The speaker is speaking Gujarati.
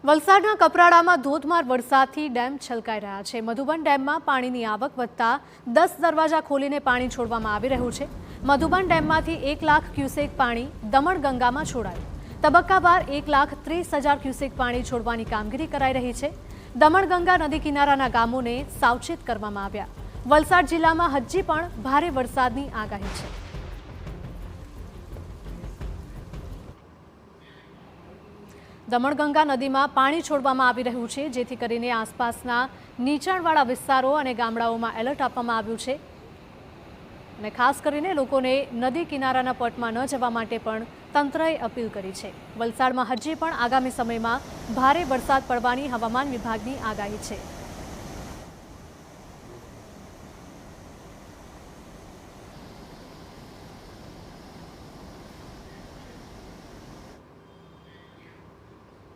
વલસાડના કપરાડામાં ધોધમાર વરસાદથી ડેમ છલકાઈ રહ્યા છે। મધુબન ડેમમાં પાણીની આવક વધતા 10 દરવાજા ખોલીને પાણી છોડવામાં આવી રહ્યું છે। મધુબન ડેમમાંથી 1 લાખ ક્યુસેક પાણી દમણગંગામાં છોડાયું। તબક્કાવાર 1,30,000 ક્યુસેક પાણી છોડવાની કામગીરી કરાઈ રહી છે। દમણગંગા નદી કિનારાના ગામોને સાવચેત કરવામાં આવ્યા। વલસાડ જિલ્લામાં હજી પણ ભારે વરસાદની આગાહી છે। દમણગંગા નદીમાં પાણી છોડવામાં આવી રહ્યું છે, જેથી કરીને આસપાસના નીચાણવાળા વિસ્તારો અને ગામડાઓમાં એલર્ટ આપવામાં આવ્યું છે અને ખાસ કરીને લોકોને નદી કિનારાના પટમાં ન જવા માટે પણ તંત્રએ અપીલ કરી છે। વલસાડમાં હજી પણ આગામી સમયમાં ભારે વરસાદ પડવાની હવામાન વિભાગની આગાહી છે।